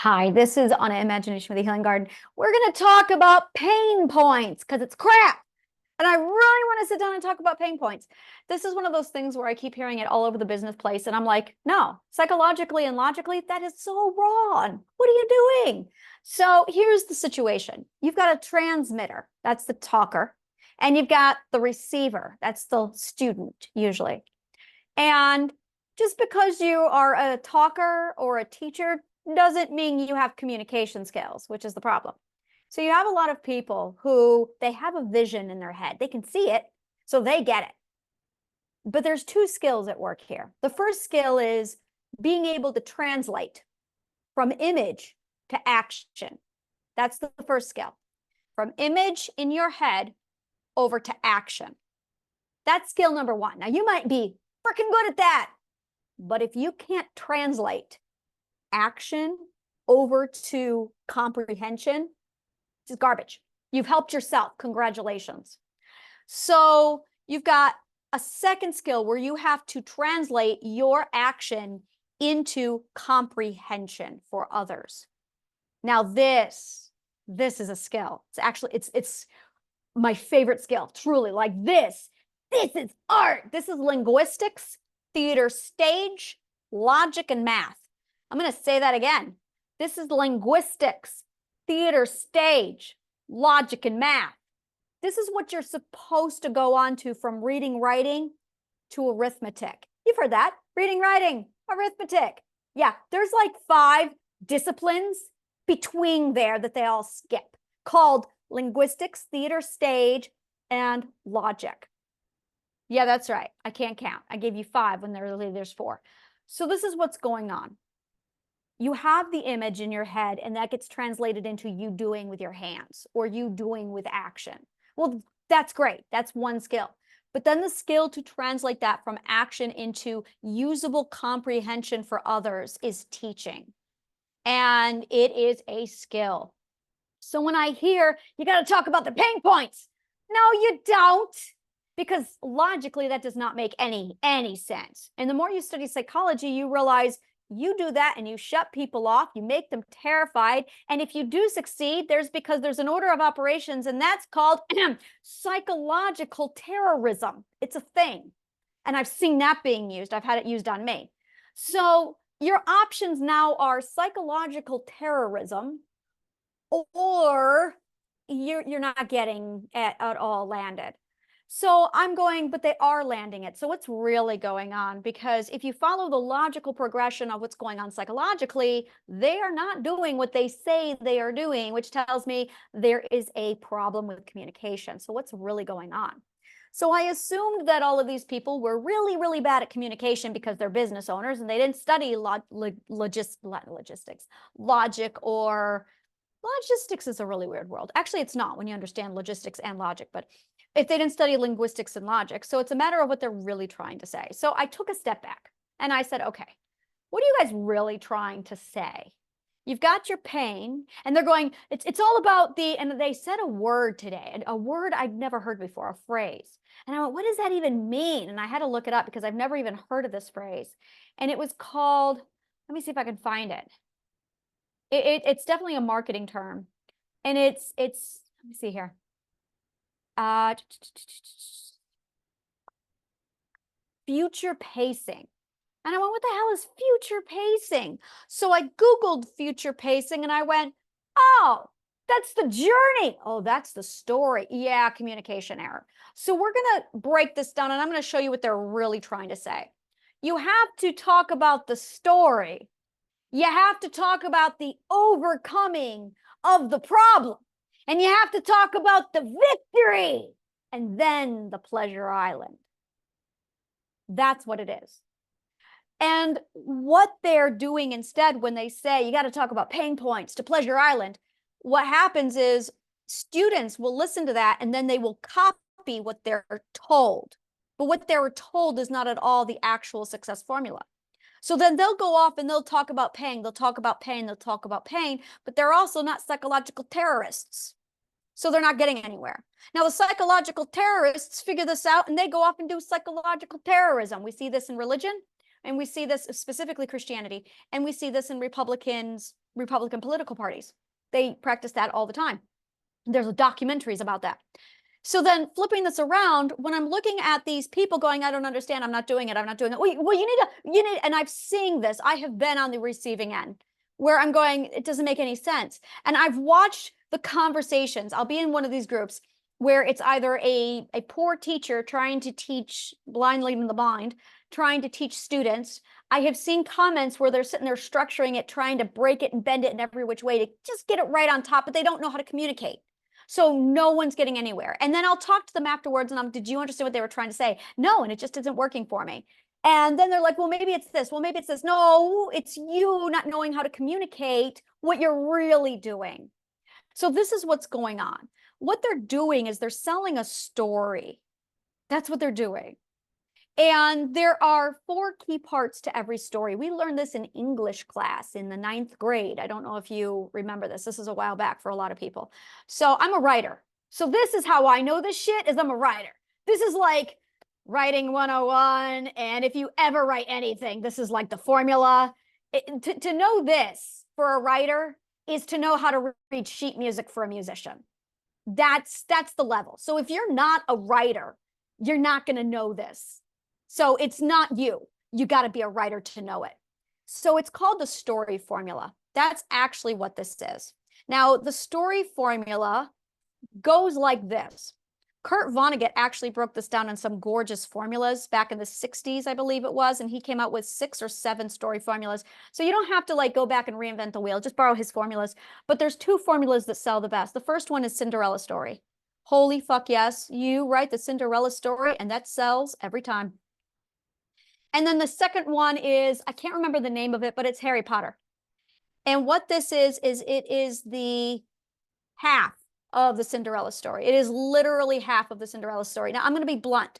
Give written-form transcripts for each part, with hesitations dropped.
Hi, this is Anna Imagination with the Healing Garden. We're going to talk about pain points because it's crap. And I really want to sit down and talk about pain points. This is one of those things where I keep hearing it all over the business place. And I'm like, no, psychologically and logically, that is so wrong. What are you doing? So here's the situation. You've got a transmitter. That's the talker. And you've got the receiver. That's the student, usually. And just because you are a talker or a teacher doesn't mean you have communication skills, which is the problem. So you have a lot of people who they have a vision in their head. They can see it, so they get it. But there's two skills at work here. The first skill is being able to translate from image to action. That's the first skill. From image in your head over to action. That's skill number one. Now, you might be freaking good at that, but if you can't translate action over to comprehension, it's garbage. You've helped yourself. Congratulations. So you've got a second skill where you have to translate your action into comprehension for others. Now this is a skill. It's actually, it's my favorite skill, truly. Like this is art. This is linguistics, theater, stage, logic, and math. I'm going to say that again. This is linguistics, theater, stage, logic, and math. This is what you're supposed to go on to from reading, writing to arithmetic. You've heard that. Reading, writing, arithmetic. Yeah, there's like 5 disciplines between there that they all skip, called linguistics, theater, stage, and logic. Yeah, that's right. I can't count. I gave you 5 when there's 4. So this is what's going on. You have the image in your head, and that gets translated into you doing with your hands or you doing with action. Well, that's great. That's one skill. But then the skill to translate that from action into usable comprehension for others is teaching. And it is a skill. So when I hear you got to talk about the pain points, no, you don't. Because logically, that does not make any sense. And the more you study psychology, you realize you do that and you shut people off, you make them terrified. And if you do succeed, because there's an order of operations, and that's called psychological terrorism. It's a thing. And I've seen that being used. I've had it used on me. So your options now are psychological terrorism, or you're not getting at all landed. So I'm going, but they are landing it. So what's really going on? Because if you follow the logical progression of what's going on psychologically, they are not doing what they say they are doing, which tells me there is a problem with communication. So what's really going on? So I assumed that all of these people were really, really bad at communication because they're business owners and they didn't study logistics, logic, or logistics is a really weird world. Actually, it's not when you understand logistics and logic, but if they didn't study linguistics and logic. So it's a matter of what they're really trying to say. So I took a step back and I said, okay, what are you guys really trying to say? You've got your pain, and they're going, it's all about and they said a word today, a word I'd never heard before, a phrase. And I went, what does that even mean? And I had to look it up because I've never even heard of this phrase. And it was called, let me see if I can find it. It's definitely a marketing term. And it's, let me see here. Future pacing. And I went, what the hell is future pacing? So I Googled future pacing and I went, oh, that's the journey. Oh, that's the story. Yeah, communication error. So we're going to break this down and I'm going to show you what they're really trying to say. You have to talk about the story. You have to talk about the overcoming of the problem. And you have to talk about the victory. And then the pleasure island. That's what it is. And what they're doing instead when they say you got to talk about pain points to pleasure island, what happens is students will listen to that and then they will copy what they're told. But what they were told is not at all the actual success formula. So then they'll go off and they'll talk about pain, they'll talk about pain, they'll talk about pain, but they're also not psychological terrorists. So they're not getting anywhere. Now, the psychological terrorists figure this out and they go off and do psychological terrorism. We see this in religion, and we see this specifically Christianity, and we see this in Republicans Republican political parties. They practice that all the time. There's documentaries about that. So then flipping this around, when I'm looking at these people going, I don't understand, I'm not doing it, I'm not doing it. Well, you need, and I've seen this, I have been on the receiving end where I'm going, it doesn't make any sense. And I've watched the conversations. I'll be in one of these groups where it's either a poor teacher trying to teach blind leading the blind, trying to teach students. I have seen comments where they're sitting there structuring it, trying to break it and bend it in every which way to just get it right on top, but they don't know how to communicate. So no one's getting anywhere. And then I'll talk to them afterwards and did you understand what they were trying to say? No, and it just isn't working for me. And then they're like, well, maybe it's this. Well, maybe it's this. No, it's you not knowing how to communicate what you're really doing. So this is what's going on. What they're doing is they're selling a story. That's what they're doing. And there are 4 key parts to every story. We learned this in English class in the 9th grade. I don't know if you remember this. This is a while back for a lot of people. So I'm a writer. So this is how I know this shit is I'm a writer. This is like writing 101. And if you ever write anything, this is like the formula. To know this for a writer is to know how to read sheet music for a musician. That's the level. So if you're not a writer, you're not going to know this. So it's not you. You got to be a writer to know it. So it's called the story formula. That's actually what this is. Now, the story formula goes like this. Kurt Vonnegut actually broke this down in some gorgeous formulas back in the 60s, I believe it was, and he came out with 6 or 7 story formulas. So you don't have to like go back and reinvent the wheel, just borrow his formulas. But there's 2 formulas that sell the best. The first one is Cinderella story. Holy fuck yes, you write the Cinderella story and that sells every time. And then the second one is, I can't remember the name of it, but it's Harry Potter. And what this is it is the half of the Cinderella story. It is literally half of the Cinderella story. Now, I'm going to be blunt.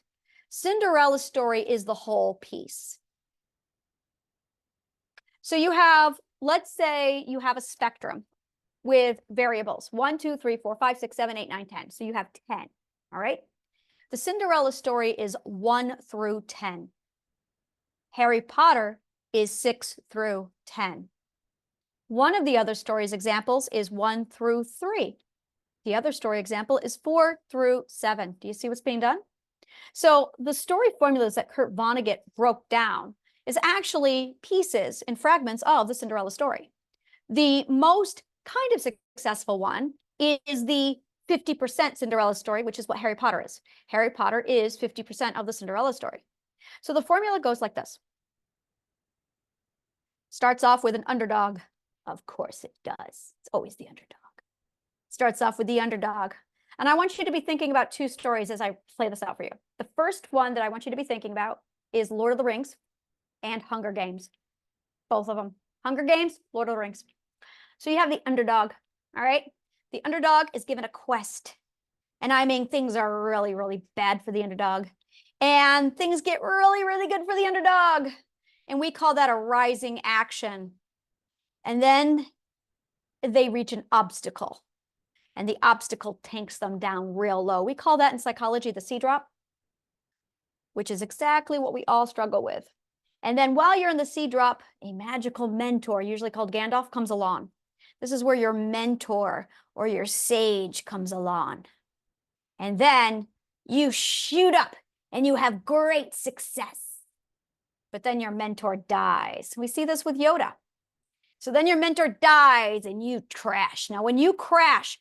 Cinderella story is the whole piece. So you have, let's say you have a spectrum with variables, 1, 2, 3, 4, 5, 6, 7, 8, 9, 10. So you have 10, all right? The Cinderella story is 1 through 10. Harry Potter is 6 through 10. One of the other stories examples is 1 through 3. The other story example is 4 through 7. Do you see what's being done? So the story formulas that Kurt Vonnegut broke down is actually pieces and fragments of the Cinderella story. The most kind of successful one is the 50% Cinderella story, which is what Harry Potter is. Harry Potter is 50% of the Cinderella story. So the formula goes like this. Starts off with an underdog. Of course it does. It's always the underdog. Starts off with the underdog. And I want you to be thinking about 2 stories as I play this out for you. The first one that I want you to be thinking about is Lord of the Rings and Hunger Games. Both of them. Hunger Games, Lord of the Rings. So you have the underdog, all right? The underdog is given a quest. And I mean, things are really, really bad for the underdog. And things get really, really good for the underdog. And we call that a rising action. And then they reach an obstacle. And the obstacle tanks them down real low. We call that in psychology the C drop, which is exactly what we all struggle with. And then while you're in the C drop, a magical mentor, usually called Gandalf, comes along. This is where your mentor or your sage comes along. And then you shoot up and you have great success. But then your mentor dies. We see this with Yoda. So then your mentor dies and you crash. Now, when you crash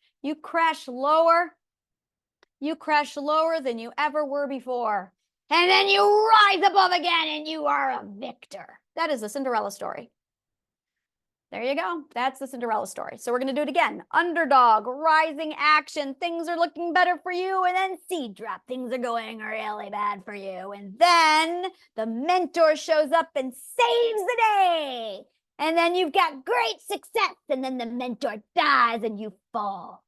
lower. You crash lower than you ever were before. And then you rise above again and you are a victor. That is the Cinderella story. There you go. That's the Cinderella story. So we're going to do it again. Underdog, rising action. Things are looking better for you. And then C drop. Things are going really bad for you. And then the mentor shows up and saves the day. And then you've got great success. And then the mentor dies and you fall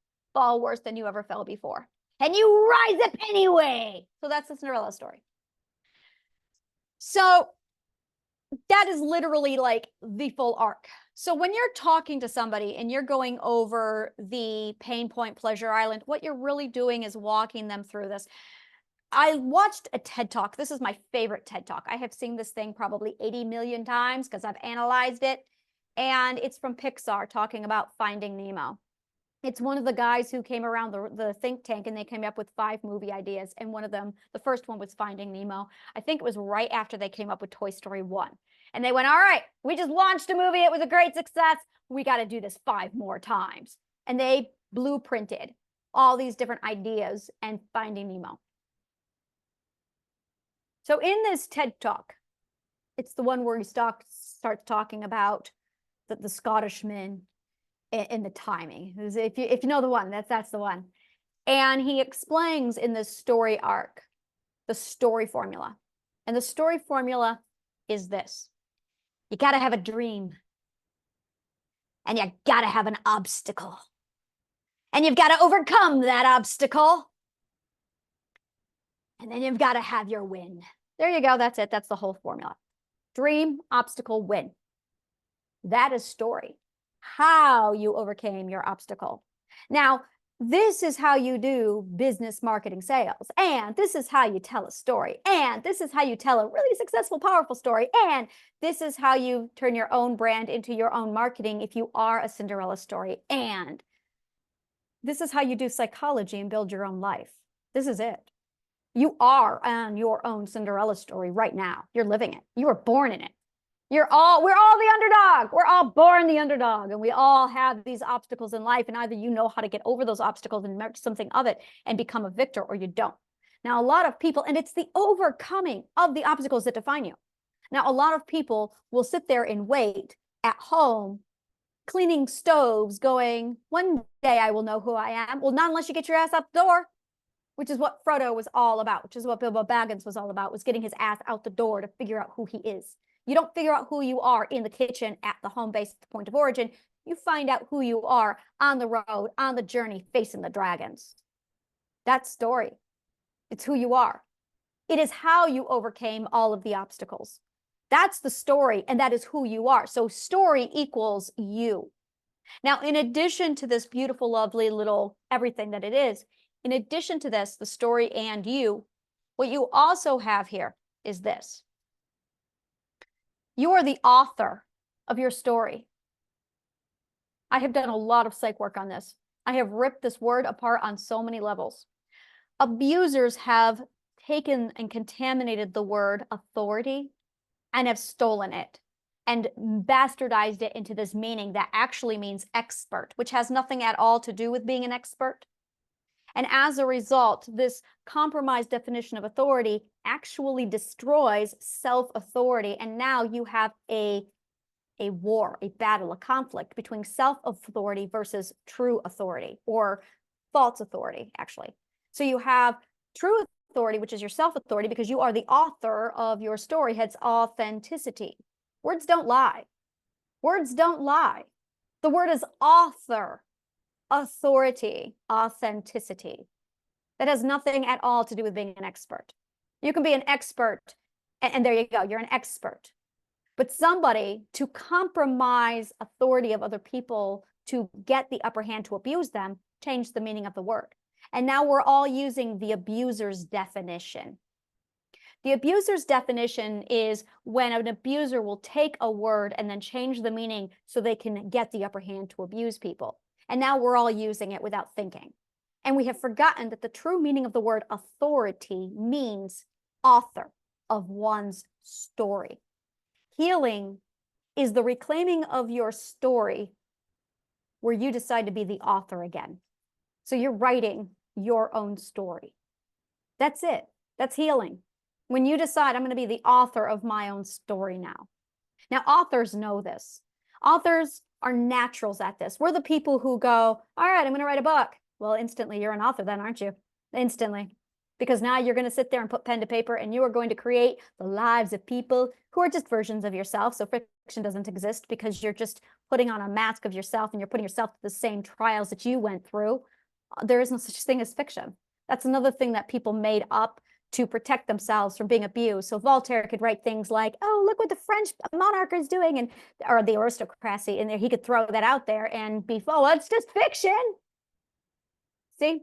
worse than you ever fell before. And you rise up anyway. So that's the Cinderella story. So that is literally like the full arc. So when you're talking to somebody and you're going over the pain point pleasure island, what you're really doing is walking them through this. I watched a TED Talk. This is my favorite TED Talk. I have seen this thing probably 80 million times because I've analyzed it. And it's from Pixar, talking about Finding Nemo. It's one of the guys who came around the think tank, and they came up with 5 movie ideas. And one of them, the first one, was Finding Nemo. I think it was right after they came up with Toy Story 1. And they went, all right, we just launched a movie. It was a great success. We got to do this 5 more times. And they blueprinted all these different ideas and Finding Nemo. So in this TED Talk, it's the one where he starts talking about the Scottishman and the timing. If you know the one, that's the one. And he explains in this story arc the story formula. And the story formula is this: you got to have a dream, and you got to have an obstacle, and you've got to overcome that obstacle, and then you've got to have your win. There you go. That's it. That's the whole formula. Dream, obstacle, win. That is story. How you overcame your obstacle. Now, this is how you do business marketing sales. And this is how you tell a story. And this is how you tell a really successful, powerful story. And this is how you turn your own brand into your own marketing if you are a Cinderella story. And this is how you do psychology and build your own life. This is it. You are on your own Cinderella story right now. You're living it. You were born in it. We're all the underdog. We're all born the underdog, and we all have these obstacles in life, and either you know how to get over those obstacles and make something of it and become a victor, or you don't. Now, a lot of people, and it's the overcoming of the obstacles that define you. Now, a lot of people will sit there and wait at home, cleaning stoves, going, one day I will know who I am. Well, not unless you get your ass out the door, which is what Frodo was all about, which is what Bilbo Baggins was all about, was getting his ass out the door to figure out who he is. You don't figure out who you are in the kitchen at the home base, at the point of origin. You find out who you are on the road, on the journey, facing the dragons. That's story. It's who you are. It is how you overcame all of the obstacles. That's the story, and that is who you are. So story equals you. Now, in addition to this beautiful, lovely little everything that it is, in addition to this, the story and you, what you also have here is this. You are the author of your story. I have done a lot of psych work on this. I have ripped this word apart on so many levels. Abusers have taken and contaminated the word authority and have stolen it and bastardized it into this meaning that actually means expert, which has nothing at all to do with being an expert. And as a result, this compromised definition of authority actually destroys self-authority. And now you have a war, a battle, a conflict between self-authority versus true authority, or false authority, actually. So you have true authority, which is your self-authority, because you are the author of your story, hence authenticity. Words don't lie. Words don't lie. The word is author. Authority, authenticity. That has nothing at all to do with being an expert. You can be an expert, and there you go, you're an expert. But somebody to compromise authority of other people to get the upper hand to abuse them changed the meaning of the word. And now we're all using the abuser's definition. The abuser's definition is when an abuser will take a word and then change the meaning so they can get the upper hand to abuse people. And now we're all using it without thinking. And we have forgotten that the true meaning of the word authority means author of one's story. Healing is the reclaiming of your story where you decide to be the author again. So you're writing your own story. That's it. That's healing. When you decide, I'm going to be the author of my own story now. Now, authors know this. Authors are naturals at this. We're the people who go, all right, I'm going to write a book. Well, instantly you're an author then, aren't you? Instantly. Because now you're going to sit there and put pen to paper, and you are going to create the lives of people who are just versions of yourself. So fiction doesn't exist because you're just putting on a mask of yourself, and you're putting yourself through the same trials that you went through. There is no such thing as fiction. That's another thing that people made up to protect themselves from being abused. So Voltaire could write things like, oh, look what the French monarch is doing, and or the aristocracy in there. He could throw that out there and be, oh, it's just fiction. See?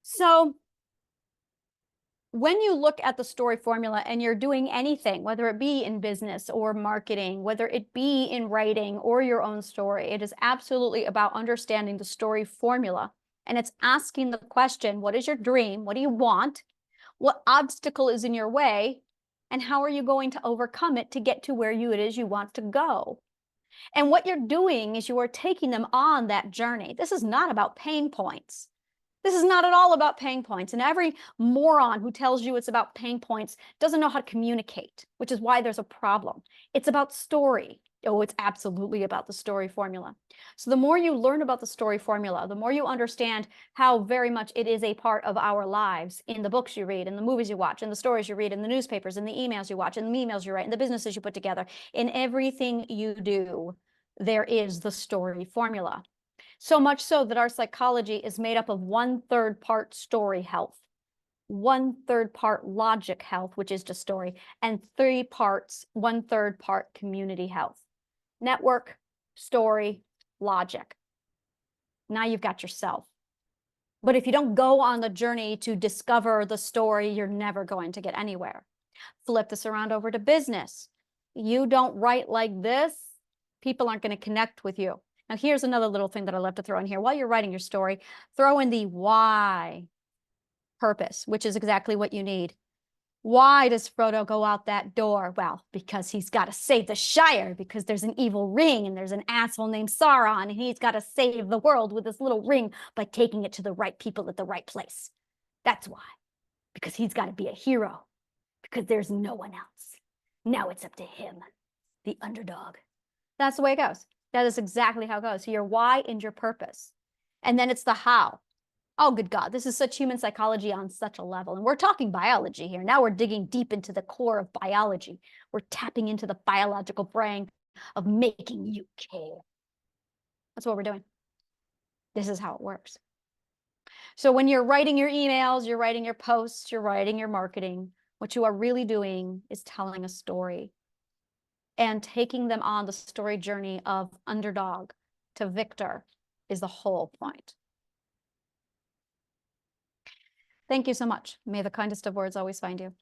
So when you look at the story formula and you're doing anything, whether it be in business or marketing, whether it be in writing or your own story, it is absolutely about understanding the story formula. And it's asking the question, what is your dream? What do you want? What obstacle is in your way? And how are you going to overcome it to get to where it is you want to go? And what you're doing is you are taking them on that journey. This is not about pain points. This is not at all about pain points. And every moron who tells you it's about pain points doesn't know how to communicate, which is why there's a problem. It's about story. Oh, it's absolutely about the story formula. So the more you learn about the story formula, the more you understand how very much it is a part of our lives in the books you read, in the movies you watch, in the stories you read, in the newspapers, in the emails you watch, in the emails you write, in the businesses you put together, in everything you do, there is the story formula. So much so that our psychology is made up of 1/3 part story health, 1/3 part logic health, which is just story, and 1/3 part community health. Network, story, logic. Now you've got yourself. But if you don't go on the journey to discover the story, you're never going to get anywhere. Flip this around over to business. You don't write like this, people aren't going to connect with you. Now, here's another little thing that I love to throw in here. While you're writing your story, throw in the why, purpose, which is exactly what you need. Why does Frodo go out that door? Well, because he's got to save the Shire, because there's an evil ring and there's an asshole named Sauron, and he's got to save the world with this little ring by taking it to the right people at the right place. That's why. Because he's got to be a hero, because there's no one else. Now it's up to him, the underdog. That's the way it goes. That is exactly how it goes. So your why and your purpose. And then it's the how. Oh, good God, this is such human psychology on such a level. And we're talking biology here. Now we're digging deep into the core of biology. We're tapping into the biological brain of making you care. That's what we're doing. This is how it works. So when you're writing your emails, you're writing your posts, you're writing your marketing, what you are really doing is telling a story and taking them on the story journey of underdog to victor is the whole point. Thank you so much. May the kindest of words always find you.